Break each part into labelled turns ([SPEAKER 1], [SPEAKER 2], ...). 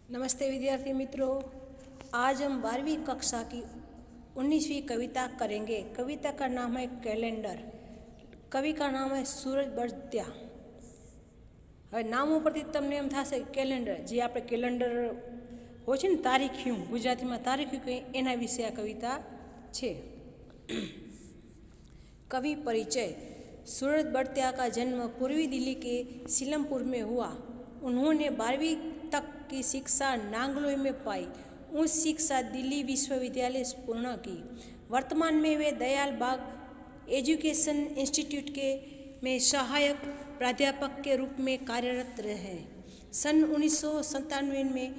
[SPEAKER 1] नमस्ते विद्यार्थी मित्रों। आज हम 12वीं कक्षा की 19वीं कविता करेंगे। कविता का नाम है कैलेंडर। कवि का नाम है सूरज बड़त्या। હવે નામ ઉપરથી તમને એમ થશે કેલેન્ડર, જે આપણે કેલેન્ડર હોય છે ને, તારીખ્યું, ગુજરાતીમાં તારીખ્યું કહે, એના વિશે આ કવિતા છે। कवि परिचय। सूरज बड़त्या का जन्म पूर्वी दिल्ली के सीलमपुर में हुआ। उन्होंने 12वीं तक की शिक्षा नांगलोई में पाई। उच्च शिक्षा दिल्ली विश्वविद्यालय से पूर्ण की। वर्तमान में वे दयाल बाग एजुकेशन इंस्टीट्यूट के में सहायक प्राध्यापक के रूप में कार्यरत रहे। सन 1997 में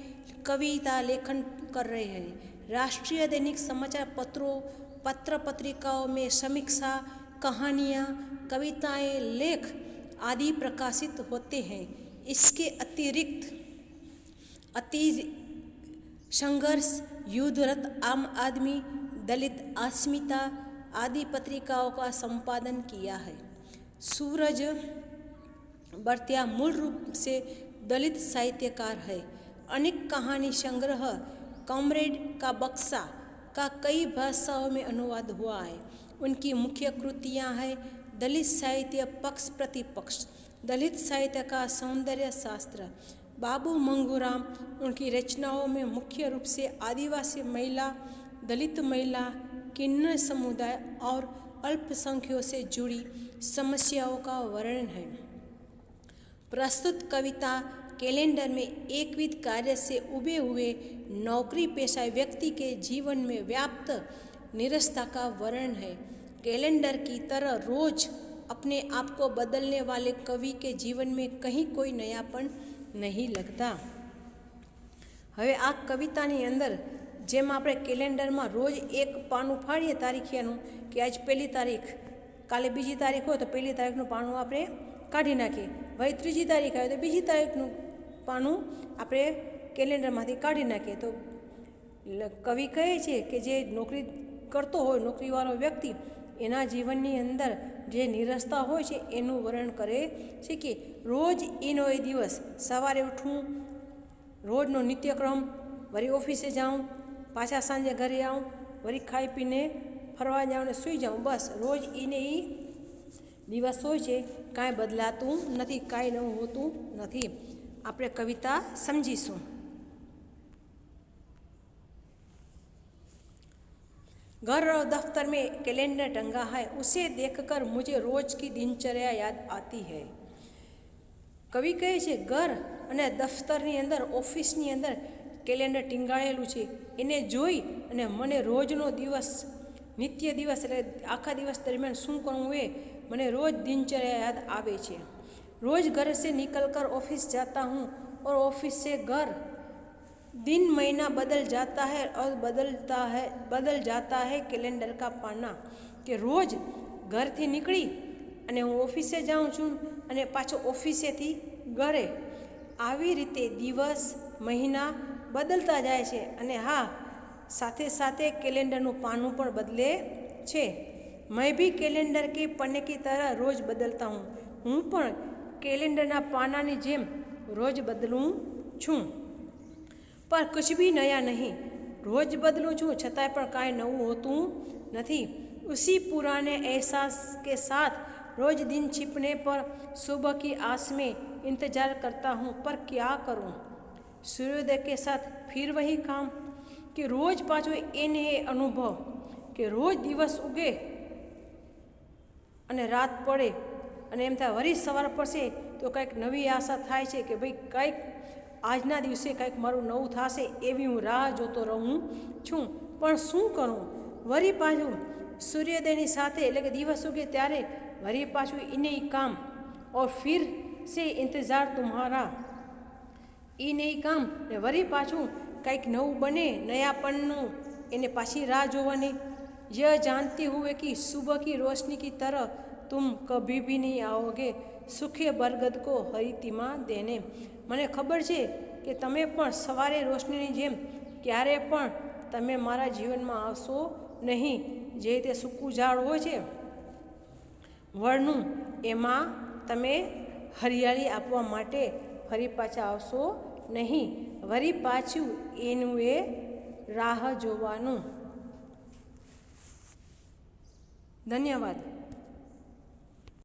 [SPEAKER 1] कविता लेखन कर रहे हैं। राष्ट्रीय दैनिक समाचार पत्रों, पत्र पत्रिकाओं में समीक्षा, कहानियाँ, कविताएं, लेख आदि प्रकाशित होते हैं। इसके अतिरिक्त संघर्ष, युद्धरत आम आदमी, दलित अस्मिता आदि पत्रिकाओं का संपादन किया है। सूरज बड़त्या मूल रूप से दलित साहित्यकार है। अनेक कहानी संग्रह कॉमरेड का बक्सा का कई भाषाओं में अनुवाद हुआ है। उनकी मुख्य कृतियाँ हैं दलित साहित्य पक्ष प्रतिपक्ष, दलित साहित्य का सौंदर्य शास्त्र, बाबू मंगूराम। उनकी रचनाओं में मुख्य रूप से आदिवासी महिला, दलित महिला, किन्नर समुदाय और अल्पसंख्यकों से जुड़ी समस्याओं का वर्णन है। प्रस्तुत कविता कैलेंडर में एकविध कार्य से उबे हुए नौकरी पेशा व्यक्ति के जीवन में व्याप्त निरस्ता का वर्णन है। कैलेंडर की तरह रोज अपने आप को बदलने वाले कवि के जीवन में कहीं कोई नयापन नहीं लगता। હવે આ કવિતાની અંદર જેમ આપણે કેલેન્ડરમાં રોજ એક પાનું ફાડીએ તારીખિયાનું, કે આજ પહેલી તારીખ, કાલે બીજી તારીખ હોય તો પહેલી તારીખનું પાનું આપણે કાઢી નાખીએ, ભાઈ ત્રીજી તારીખ આવે તો બીજી તારીખનું પાનું આપણે કેલેન્ડરમાંથી કાઢી નાખીએ। તો કવિ કહે છે કે જે નોકરી કરતો હોય, નોકરીવાળો વ્યક્તિ, એના જીવનની અંદર જે નિરસતા હોય છે એનું વર્ણન કરે છે કે રોજ એનો એ દિવસ, સવારે ઉઠવું, રોજનો નિત્યક્રમ, વળી ઓફિસે જાઉં, પાછા સાંજે ઘરે આવું, વળી ખાઈ પીને ફરવા જાઉં ને સૂઈ જાઉં, બસ રોજ એને એ દિવસ હોય છે, કાંઈ બદલાતું નથી, કાંઈ નવું હોતું નથી। આપણે કવિતા સમજીશું। घर और दफ्तर में कैलेंडर टंगा है, उसे देखकर मुझे रोज की दिनचर्या याद आती है। कवि कहे છે ઘર અને દફતરની અંદર, ઓફિસની અંદર કેલેન્ડર ટીંગાળેલું છે, એને જોઈ અને મને રોજનો દિવસ, નિત્ય દિવસ એટલે આખા દિવસ દરમિયાન શું કરવું એ મને રોજ दिनचर्या याद आवे છે। रोज घर से निकलकर ऑफिस जाता हूँ और ऑफिस से घर। दिन महीना बदल जाता है और बदल जाता है कैलेंडर का पाना। कि रोज घरથી નીકળી અને હું ઓફિસે જાઉં છું અને પાછો ઓફિસેથી ઘરે, આવી રીતે દિવસ મહિના બદલતા જાય છે અને હા, સાથે સાથે कैलेंडरનું પાનું પણ બદલે છે। मैं भी कैलेंडर के पन्ने की तरह रोज बदलता हूँ। હું પણ कैलेंडરના પાનાની જેમ રોજ બદલું છું। पर कुछ भी नया नहीं, रोज बदलूँ छूँ छतांय पण कांई नवुं होतुं नथी। उसी पुराने एहसास के साथ रोज दिन छिपने पर सुबह की आस में इंतज़ार करता हूँ, पर क्या करूँ, सूर्योदय के साथ फिर वही काम। कि रोज पाछो एने अनुभव कि रोज दिवस उगे अने रात पड़े अने एम थाय वरी सवार पड़शे तो कंईक नवी आशा थाय छे कि भाई कंईक આજના દિવસે કંઈક મારું નવું થશે એવી હું રાહ જોતો રહું છું, પણ શું કરું, વળી પાછું સૂર્યોદયની સાથે એટલે કે દિવસ ઉગે ત્યારે વળી પાછું એને કામ, और फिर से इंतज़ार तुम्हारा, એ નહીં કામ ને વળી પાછું કંઈક નવું બને, નયાપણનું, એને પાછી રાહ જોવાની। यह जानते हुए कि सुबह की रोशनी की तरह तुम कभी भी नहीं आओगे सूखे बरगद को हरितिमा देने। મને ખબર છે કે તમે પણ સવારે રોશનીની જેમ ક્યારે પણ તમે મારા જીવનમાં આવશો નહીં। જે રીતે સૂકું ઝાડ હોય છે વડનું, એમાં તમે હરિયાળી આપવા માટે ફરી પાછા આવશો નહીં, વળી પાછું એનું એ રાહ જોવાનું. ધન્યવાદ.